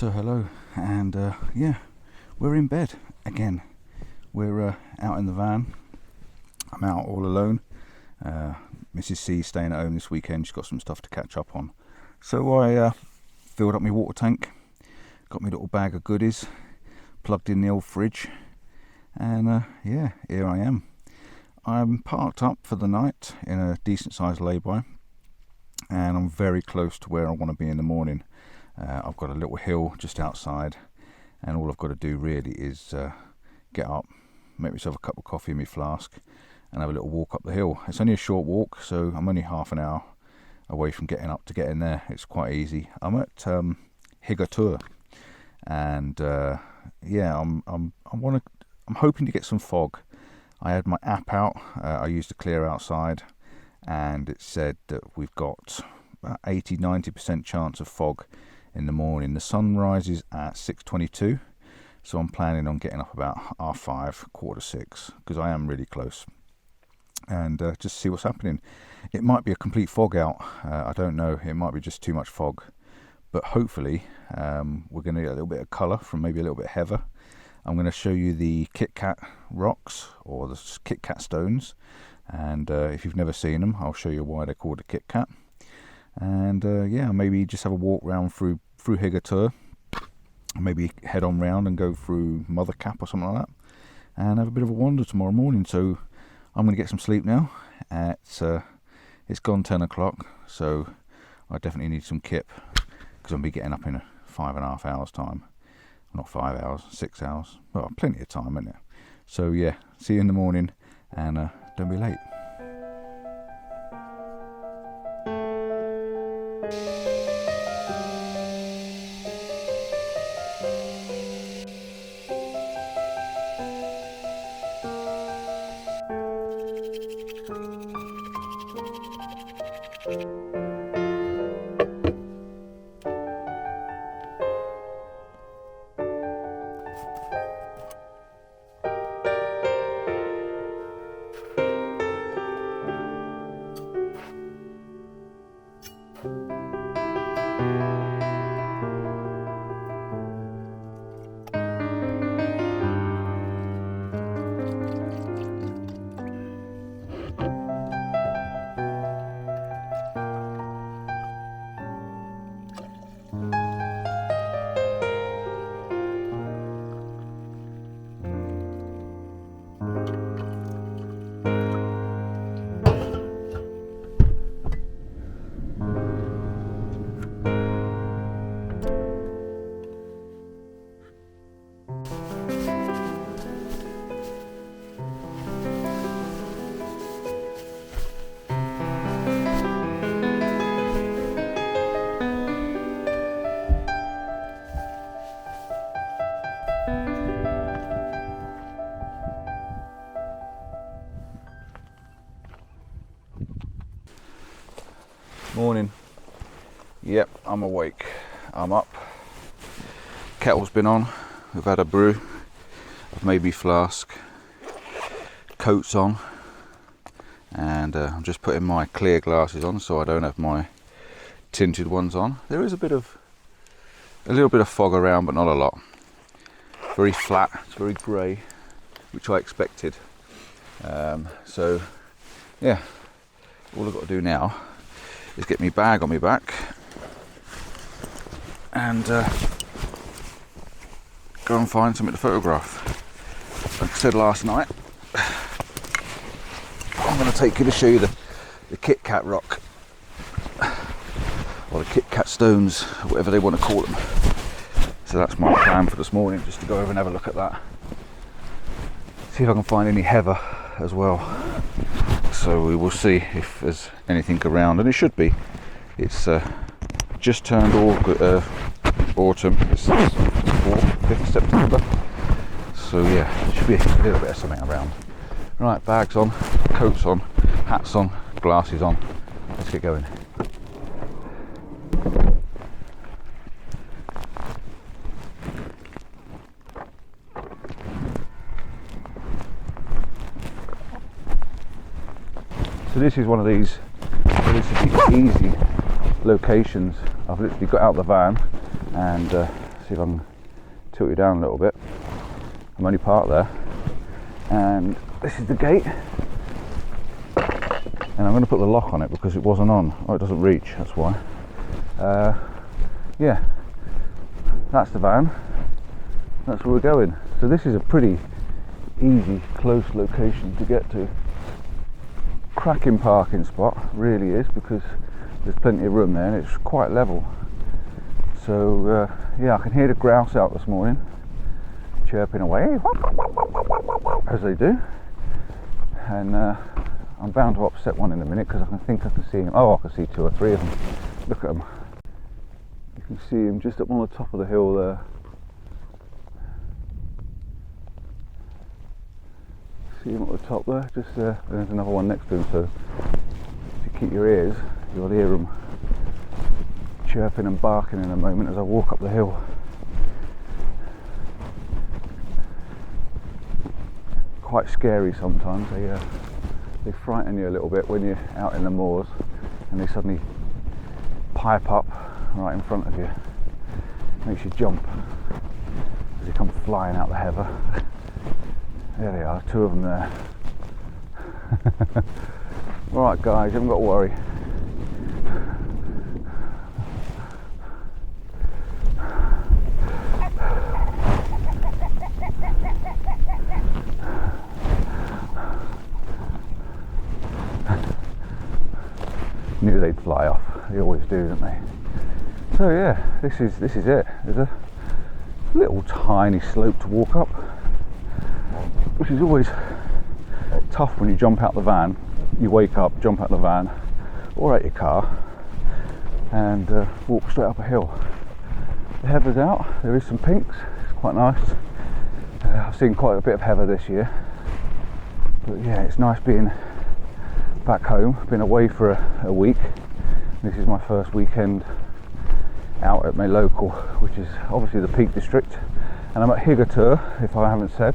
So hello, and yeah, we're in bed again. We're out in the van. I'm out all alone. Mrs. C's staying at home this weekend. She's got some stuff to catch up on. So I filled up my water tank, got my little bag of goodies, plugged in the old fridge, and yeah, here I am. I'm parked up for the night in a decent sized lay-by, and I'm very close to where I want to be in the morning. I've got a little hill just outside, and all I've got to do really is get up, make myself a cup of coffee in my flask, and have a little walk up the hill. It's only a short walk, so I'm only half an hour away from getting up to get in there. It's quite easy. I'm at Higatur, and yeah, I'm hoping to get some fog. I had my app out. I used to clear outside, and it said that we've got about 80-90% chance of fog in the morning. The sun rises at 6:22, so I'm planning on getting up about 5:30, 6:15, because I am really close, and just see what's happening. It might be a complete fog out. I don't know. It might be just too much fog, but hopefully we're going to get a little bit of colour from maybe a little bit of heather. I'm going to show you the Kit Kat rocks, or the Kit Kat stones, and if you've never seen them, I'll show you why they're called a Kit Kat. And yeah, maybe just have a walk round through Higatur, maybe head on round and go through Mother Cap or something like that, and have a bit of a wander tomorrow morning. So I'm going to get some sleep now. It's gone 10 o'clock, so I definitely need some kip, because I'll be getting up in 5.5 hours time. Not 5 hours, 6 hours. Well, plenty of time, isn't it? So yeah, see you in the morning, and don't be late. Morning. Yep, I'm awake. I'm up. Kettle's been on. We've had a brew. I've made me flask. Coat's on. And I'm just putting my clear glasses on so I don't have my tinted ones on. There is a little bit of fog around, but not a lot. Very flat. It's very grey, which I expected. So yeah, all I've got to do now is get my bag on my back and go and find something to photograph. Like I said last night, I'm going to take you to show you the Kit Kat rock, or the Kit Kat stones, whatever they want to call them. So that's my plan for this morning, just to go over and have a look at that. See if I can find any heather as well. So we will see if there's anything around, and it should be. It's just turned autumn. It's 5th September. So yeah, should be a little bit of something around. Right, bags on, coats on, hats on, glasses on. Let's get going. So this is one of these relatively easy locations. I've literally got out the van and see if I can tilt you down a little bit. I'm only parked there, and this is the gate, and I'm going to put the lock on it because it wasn't on. Oh, it doesn't reach, that's why. Yeah, that's the van, that's where we're going. So this is a pretty easy, close location to get to. Cracking parking spot, really is, because there's plenty of room there and it's quite level. So yeah, I can hear the grouse out this morning chirping away as they do, and I'm bound to upset one in a minute because I think I can see him. Oh, I can see 2 or 3 of them. Look at them. You can see him just up on the top of the hill there. See him at the top there, just there. And there's another one next to him, so if you keep your ears, you'll hear them chirping and barking in a moment as I walk up the hill. Quite scary sometimes. They frighten you a little bit when you're out in the moors and they suddenly pipe up right in front of you. Makes you jump as they come flying out the heather. There they are, 2 of them there. Alright guys, you haven't got to worry. Knew they'd fly off. They always do, don't they? So yeah, this is it. There's a little tiny slope to walk up, which is always tough when you jump out the van. You wake up, jump out the van or out your car and walk straight up a hill. The heather's out, there is some pinks, it's quite nice. I've seen quite a bit of heather this year, but yeah, it's nice being back home. Been away for a week. This is my first weekend out at my local, which is obviously the Peak District, and I'm at Higatur, if I haven't said.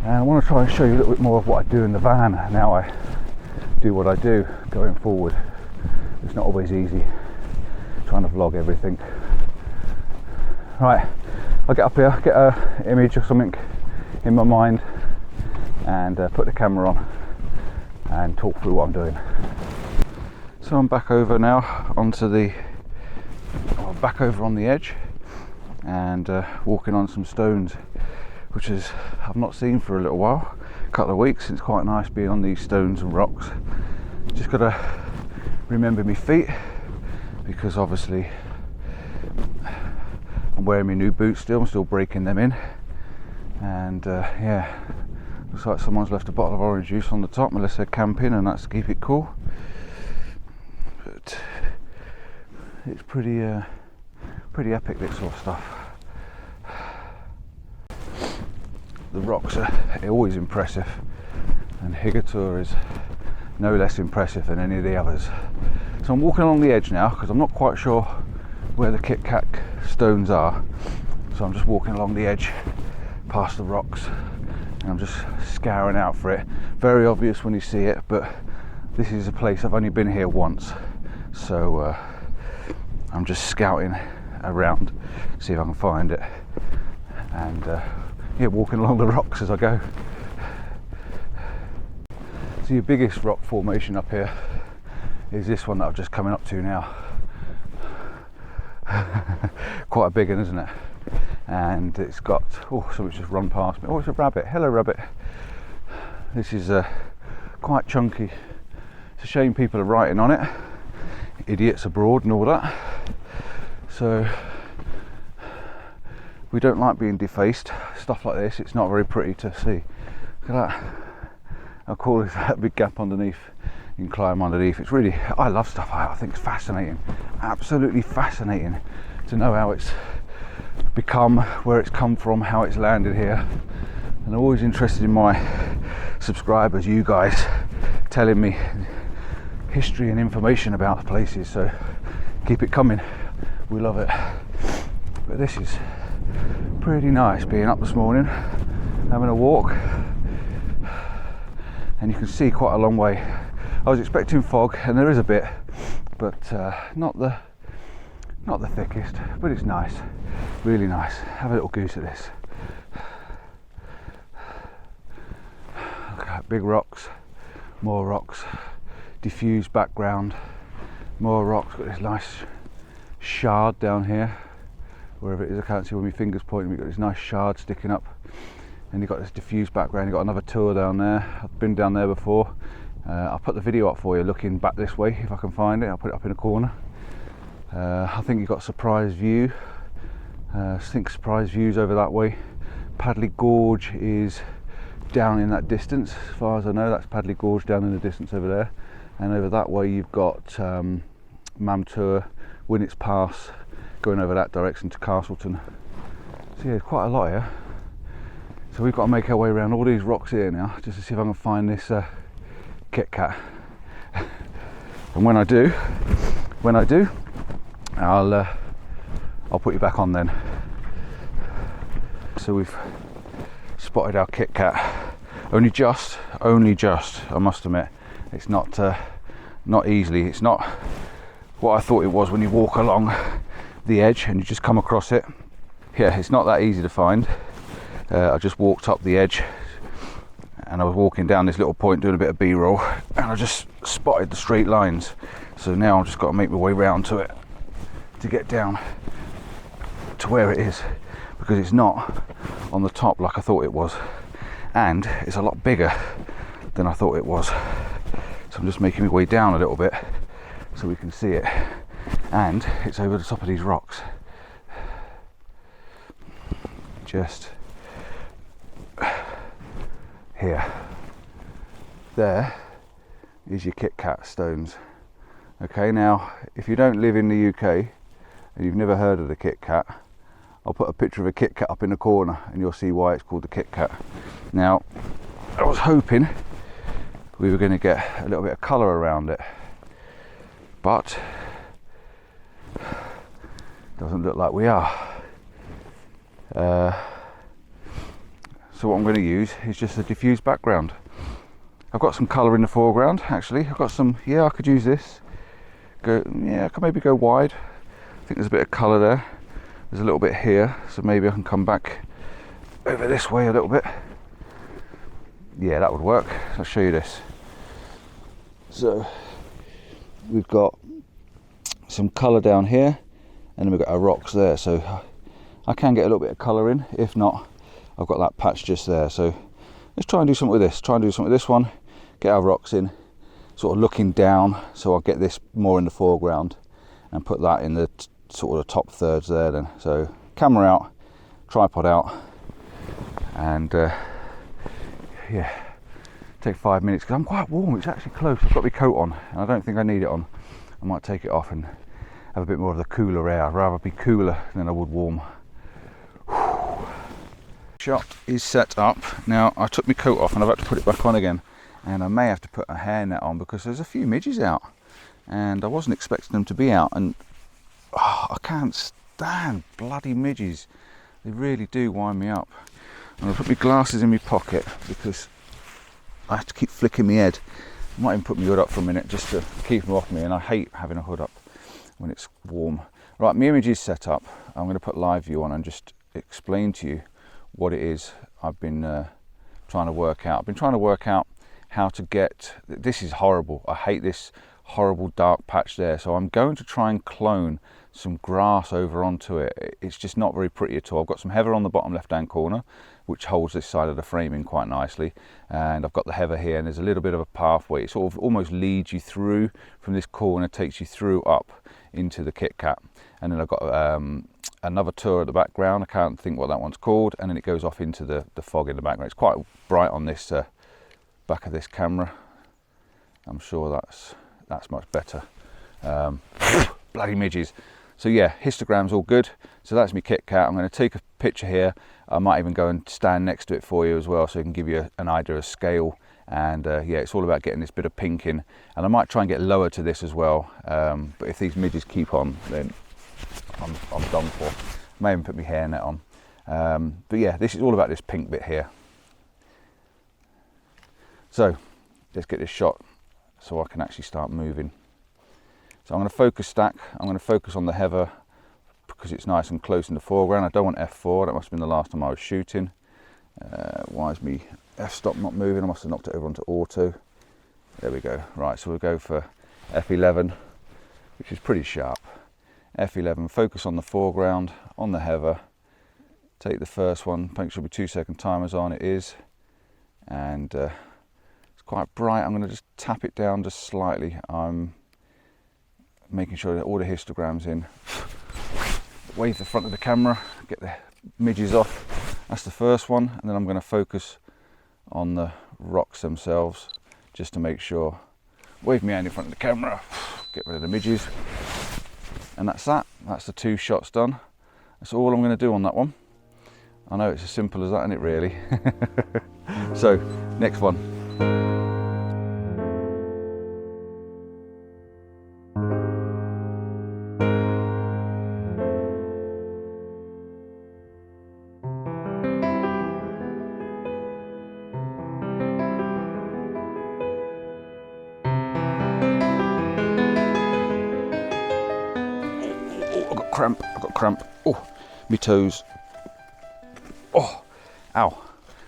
And I want to try and show you a little bit more of what I do in the van now I do what I do going forward. It's not always easy trying to vlog everything. Right, I'll get up here, get an image or something in my mind and put the camera on and talk through what I'm doing. So I'm back over now onto the back over on the edge and walking on some stones, which is I've not seen for a little while, a couple of weeks. It's quite nice being on these stones and rocks. Just got to remember my feet because obviously I'm wearing my new boots still. I'm still breaking them in, and yeah, looks like someone's left a bottle of orange juice on the top unless they're camping, and that's to keep it cool. But it's pretty epic, this sort of stuff. The rocks are always impressive, and Higatur is no less impressive than any of the others. So I'm walking along the edge now because I'm not quite sure where the Kit Kat stones are, so I'm just walking along the edge past the rocks and I'm just scouring out for it. Very obvious when you see it, but this is a place I've only been here once, so I'm just scouting around, see if I can find it, and yeah, walking along the rocks as I go. So your biggest rock formation up here is this one that I'm just coming up to now. Quite a big one, isn't it? And it's got, oh, something's just run past me. Oh, it's a rabbit. Hello, rabbit. This is quite chunky. It's a shame people are writing on it, idiots abroad and all that. So we don't like being defaced. Stuff like this, it's not very pretty to see. Look at that. How cool is that big gap underneath? You can climb underneath. It's really, I love stuff like that. I think it's fascinating, absolutely fascinating to know how it's become, where it's come from, how it's landed here. And I'm always interested in my subscribers, you guys, telling me history and information about places, so keep it coming, we love it. But this is pretty nice, being up this morning, having a walk, and you can see quite a long way. I was expecting fog, and there is a bit, but not Not the thickest, but it's nice, really nice. Have a little goose at this. Look at big rocks, more rocks, diffused background, more rocks. Got this nice shard down here, wherever it is, I can't see where my finger's pointing. We've got this nice shard sticking up, and you've got this diffused background. You've got another tour down there. I've been down there before. I'll put the video up for you looking back this way if I can find it. I'll put it up in a corner. I think you've got surprise view. I think surprise views over that way. Padley Gorge is down in that distance, as far as I know. That's Padley Gorge down in the distance over there, and over that way you've got Mamtur, Winnets Pass going over that direction to Castleton. So yeah, there's quite a lot here. So we've got to make our way around all these rocks here now, just to see if I can find this Kit Kat. And when I do, I'll put you back on then. So we've spotted our Kit Kat. Only just, I must admit. It's not easily. It's not what I thought it was when you walk along the edge and you just come across it. Yeah, it's not that easy to find. I just walked up the edge and I was walking down this little point doing a bit of B-roll, and I just spotted the straight lines. So now I've just got to make my way round to it to get down to where it is, because it's not on the top like I thought it was, and it's a lot bigger than I thought it was. So I'm just making my way down a little bit so we can see it, and it's over the top of these rocks. Just here. There is your Kit Kat stones. Okay, now if you don't live in the UK and you've never heard of the Kit Kat, I'll put a picture of a Kit Kat up in the corner and you'll see why it's called the Kit Kat. Now, I was hoping we were going to get a little bit of colour around it, but doesn't look like we are. So what I'm going to use is just a diffused background. I've got some colour in the foreground actually. I've got some, yeah, I could use this. I could maybe go wide. I think there's a bit of colour there. There's a little bit here, so maybe I can come back over this way a little bit. Yeah, that would work. I'll show you this. So we've got some colour down here, and then we've got our rocks there. So I can get a little bit of colour in. If not, I've got that patch just there. So let's try and do something with this. Try and do something with this one. Get our rocks in, sort of looking down, so I'll get this more in the foreground and put that in the sort of the top thirds there then. So camera out, tripod out, and yeah, take 5 minutes because I'm quite warm. It's actually close. I've got my coat on and I don't think I need it on. I might take it off and have a bit more of the cooler air. I'd rather be cooler than I would warm. Shot is set up. Now I took my coat off and I've had to put it back on again, and I may have to put a hairnet on because there's a few midges out and I wasn't expecting them to be out, and I can't stand bloody midges. They really do wind me up. And I put my glasses in my pocket because I have to keep flicking my head. I might even put my hood up for a minute just to keep them off me, and I hate having a hood up when it's warm. Right, my image is set up. I'm going to put live view on and just explain to you what it is I've been trying to work out. I've been trying to work out how to get, this is horrible. I hate this horrible dark patch there. So I'm going to try and clone some grass over onto it. It's just not very pretty at all. I've got some heather on the bottom left hand corner, which holds this side of the frame in quite nicely. And I've got the heather here, and there's a little bit of a pathway. It sort of almost leads you through from this corner, takes you through up into the Kit Kat. And then I've got another tour at the background. I can't think what that one's called. And then it goes off into the fog in the background. It's quite bright on this back of this camera. I'm sure that's much better. Bloody midges. So yeah, histogram's all good. So that's my Kit Kat. I'm going to take a picture here. I might even go and stand next to it for you as well, so I can give you an idea of scale. And yeah, it's all about getting this bit of pink in. And I might try and get lower to this as well. But if these midges keep on, then I'm done for. May even put my hairnet on. But yeah, this is all about this pink bit here. So let's get this shot so I can actually start moving. So I'm going to focus stack. I'm going to focus on the heather because it's nice and close in the foreground. I don't want f4, that must have been the last time I was shooting. Why is me f-stop not moving? I must have knocked it over onto auto. There we go. Right, so we'll go for f11, which is pretty sharp. f11, focus on the foreground, on the heather. Take the first one, make sure the 2-second timer's on, it is. And it's quite bright. I'm going to just tap it down just slightly. I'm making sure that all the histogram's in. Wave the front of the camera, get the midges off. That's the first one, and then I'm going to focus on the rocks themselves just to make sure. Wave me hand in front of the camera, get rid of the midges, and that's that. That's the 2 shots done. That's all I'm going to do on that one. I know it's as simple as that, isn't it, really? So, next one. I've got cramp. Oh, my toes. Oh, ow.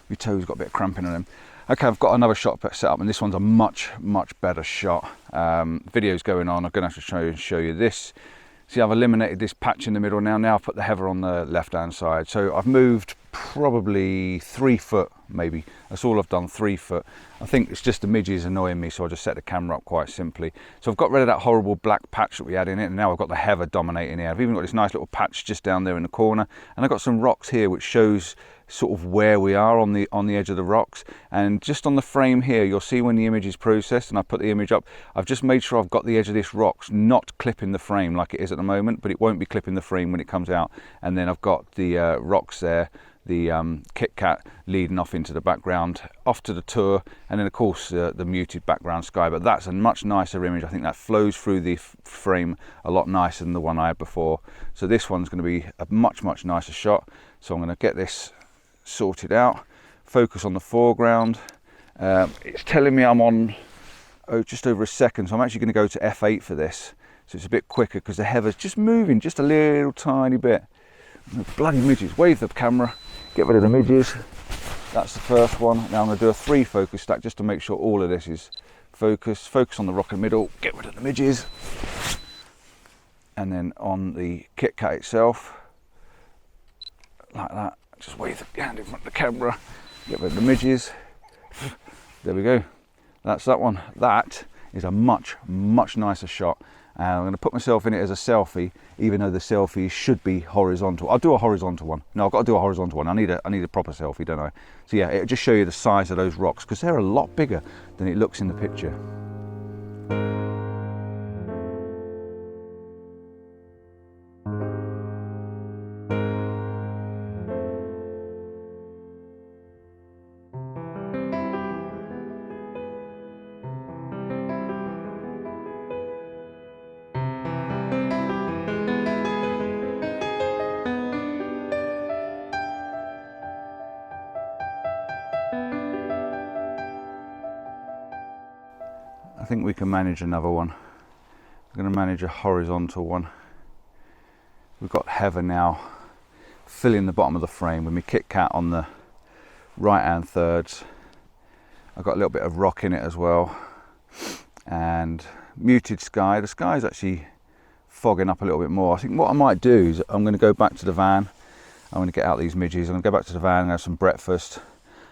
My toes got a bit of cramping on them. Okay, I've got another shot set up, and this one's a much better shot. Video's going on. I'm going to have to show you this. See, I've eliminated this patch in the middle now. Now I've put the heather on the left-hand side. So I've moved probably 3 foot, maybe. That's all I've done, 3 foot. I think it's just the midges annoying me, so I just set the camera up quite simply. So I've got rid of that horrible black patch that we had in it, and now I've got the heather dominating here. I've even got this nice little patch just down there in the corner, and I've got some rocks here which shows sort of where we are on the edge of the rocks. And just on the frame here, you'll see when the image is processed and I put the image up, I've just made sure I've got the edge of this rocks not clipping the frame like it is at the moment, but it won't be clipping the frame when it comes out. And then I've got the rocks there, the Kit Kat leading off into the background, off to the tour, and then of course the muted background sky. But that's a much nicer image. I think that flows through the frame a lot nicer than the one I had before. So this one's going to be a much nicer shot. So I'm going to get this sorted out, focus on the foreground. It's telling me I'm on just over a second, so I'm actually going to go to f8 for this, so it's a bit quicker because the heather's just moving just a little tiny bit. Bloody midges. Wave the camera, get rid of the midges. That's the first one. Now I'm going to do a 3 focus stack just to make sure all of this is focused. Focus on the rock in the middle, get rid of the midges, and then on the Kit Kat itself, like that. Just wave the hand in front of the camera, get rid of the midges. There we go. That's that one. That is a much nicer shot. And I'm going to put myself in it as a selfie, even though the selfie should be horizontal. I'll do a horizontal one. No, I've got to do a horizontal one. I need a proper selfie, don't I? So yeah, it'll just show you the size of those rocks because they're a lot bigger than it looks in the picture. I think we can manage another one. We're going to manage a horizontal one. We've got heather now filling the bottom of the frame with my Kit Kat on the right hand thirds. I've got a little bit of rock in it as well, and muted sky. The sky is actually fogging up a little bit more. I think what I might do is I'm going to go back to the van. I'm going to get out these midges. I'm going to go back to the van and have some breakfast.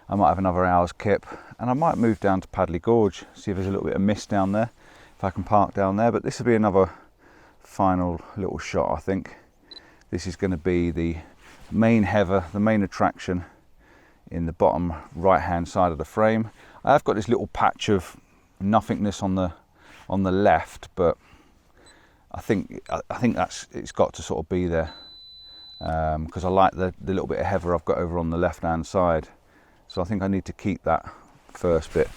I might have another hour's kip, and I might move down to Padley Gorge, see if there's a little bit of mist down there, if I can park down there. But this will be another final little shot, I think. This is going to be the main heather, the main attraction in the bottom right hand side of the frame. I have got this little patch of nothingness on the left, but I think it's got to sort of be there because I like the little bit of heather I've got over on the left hand side. So I think I need to keep that first bit.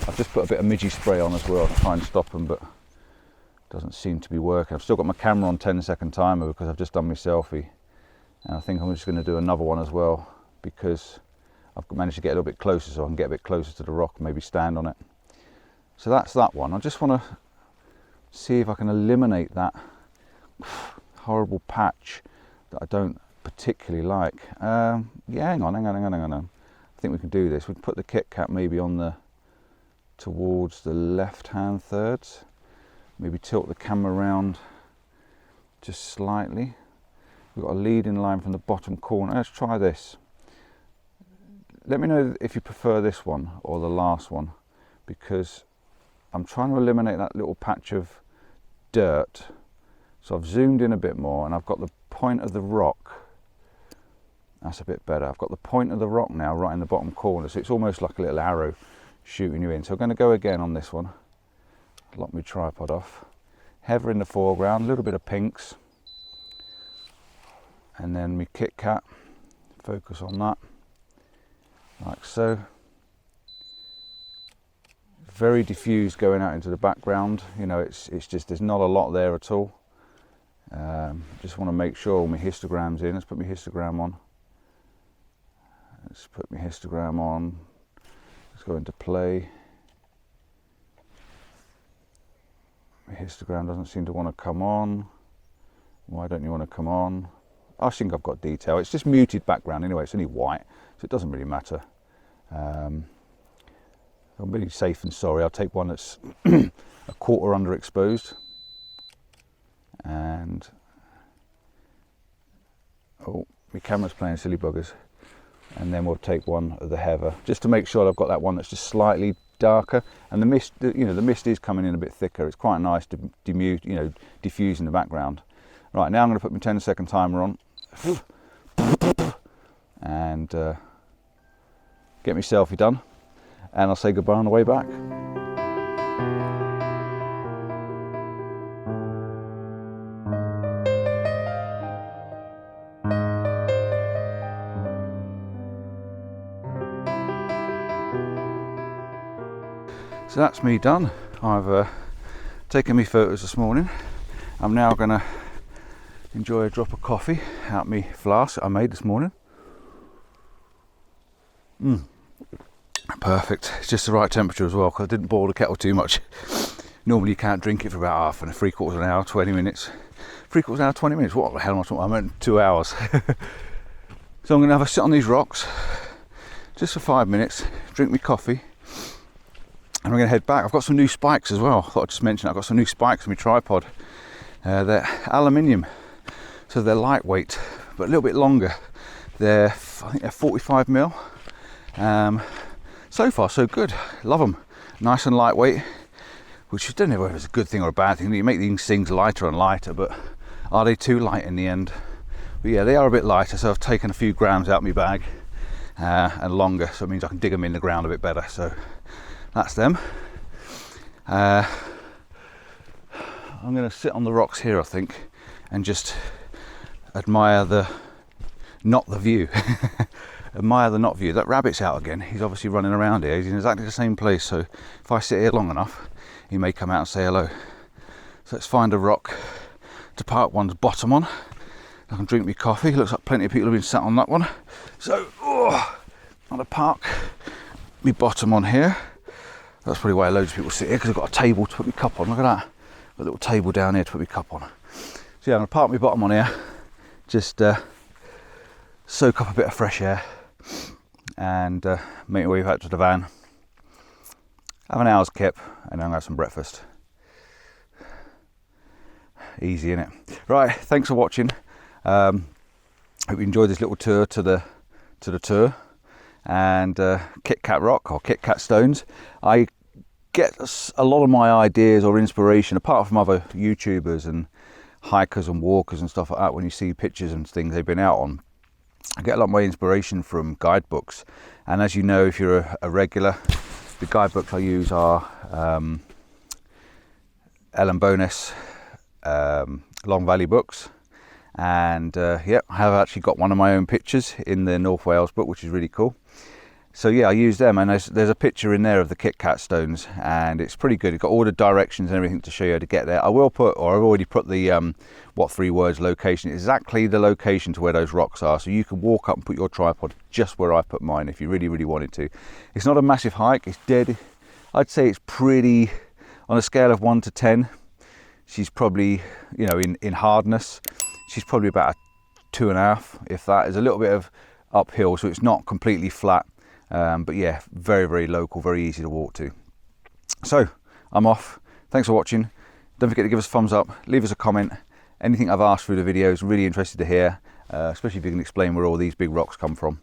I've just put a bit of midgie spray on as well to try and stop them, but it doesn't seem to be working. I've still got my camera on 10-second timer because I've just done my selfie. And I think I'm just going to do another one as well because I've managed to get a little bit closer, so I can get a bit closer to the rock, maybe stand on it. So that's that one. I just want to see if I can eliminate that horrible patch that I don't particularly like. Yeah, hang on. I think we can do this. We can put the Kit Kat maybe on towards the left-hand thirds. Maybe tilt the camera around just slightly. We've got a leading line from the bottom corner. Let's try this. Let me know if you prefer this one or the last one, because I'm trying to eliminate that little patch of dirt. So I've zoomed in a bit more and I've got the point of the rock. That's a bit better. I've got the point of the rock now right in the bottom corner, so it's almost like a little arrow shooting you in. So I'm going to go again on this one. Lock my tripod off. Heather in the foreground, a little bit of pinks. And then my Kit Kat. Focus on that. Like so. Very diffused going out into the background. You know, it's just, there's not a lot there at all. Just want to make sure all my histogram's in. Let's put my histogram on. Let's put my histogram on. Let's go into play. My histogram doesn't seem to want to come on. Why don't you want to come on? I think I've got detail. It's just muted background anyway. It's only white, so it doesn't really matter. I'm really safe and sorry. I'll take one that's a quarter underexposed. And oh, my camera's playing silly buggers. And then we'll take one of the Heather, just to make sure I've got that one that's just slightly darker. And the mist, you know, the mist is coming in a bit thicker. It's quite nice to diffuse in the background. Right, now I'm going to put my 10-second timer on and get my selfie done. And I'll say goodbye on the way back. So that's me done. I've taken me photos this morning. I'm now going to enjoy a drop of coffee out my flask I made this morning. Perfect. It's just the right temperature as well, because I didn't boil the kettle too much. Normally you can't drink it for about half and 3/4 of an hour, 20 minutes. 3/4 hour, 20 minutes. What the hell am I talking about? I meant 2 hours. So I'm going to have a sit on these rocks just for 5 minutes, drink my coffee, and we're going to head back. I've got some new spikes as well. I thought I'd just mention I've got some new spikes on my tripod. They're aluminium, so they're lightweight, but a little bit longer. I think they're 45 mil. So far so good. Love them. Nice and lightweight, which I don't know whether it's a good thing or a bad thing. You make these things lighter and lighter, but are they too light in the end? But yeah, they are a bit lighter, so I've taken a few grams out of my bag, and longer, so it means I can dig them in the ground a bit better. So that's them. I'm going to sit on the rocks here, I think, and just admire not the view. Admire the not view. That rabbit's out again. He's obviously running around here. He's in exactly the same place, so if I sit here long enough, he may come out and say hello. So let's find a rock to park one's bottom on. I can drink my coffee. Looks like plenty of people have been sat on that one. So I'm going to park my bottom on here. That's probably why loads of people sit here, because I've got a table to put my cup on. Look at that. Got a little table down here to put my cup on. So yeah, I'm going to park my bottom on here. Just soak up a bit of fresh air and make my way back to the van. Have an hour's kip and then I'll have some breakfast. Easy, innit? Right, thanks for watching. Hope you enjoyed this little tour to the tour and Kit Kat rock or Kit Kat stones. I get a lot of my ideas or inspiration, apart from other YouTubers and hikers and walkers and stuff like that, when you see pictures and things they've been out on. I get a lot of my inspiration from guidebooks, and as you know, if you're a regular, the guidebooks I use are Ellen Bonis Long Valley books, and yeah, I have actually got one of my own pictures in the North Wales book, which is really cool. So yeah, I use them, and there's a picture in there of the Kit Kat stones, and it's pretty good. It's got all the directions and everything to show you how to get there. I will put, or I've already put the what 3 words location, exactly the location to where those rocks are, so you can walk up and put your tripod just where I put mine if you really wanted to. It's not a massive hike. It's dead. I'd say it's pretty, on a scale of 1 to 10. She's probably, you know, in hardness, she's probably about a 2.5, if that. Is a little bit of uphill, so it's not completely flat, but yeah, very, very local, very easy to walk to. So I'm off. Thanks for watching. Don't forget to give us a thumbs up, leave us a comment. Anything I've asked through the videos, really interested to hear, especially if you can explain where all these big rocks come from.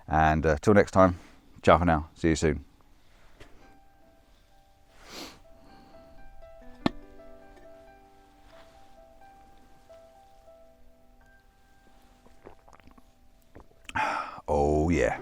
And till next time, ciao for now. See you soon. Oh yeah.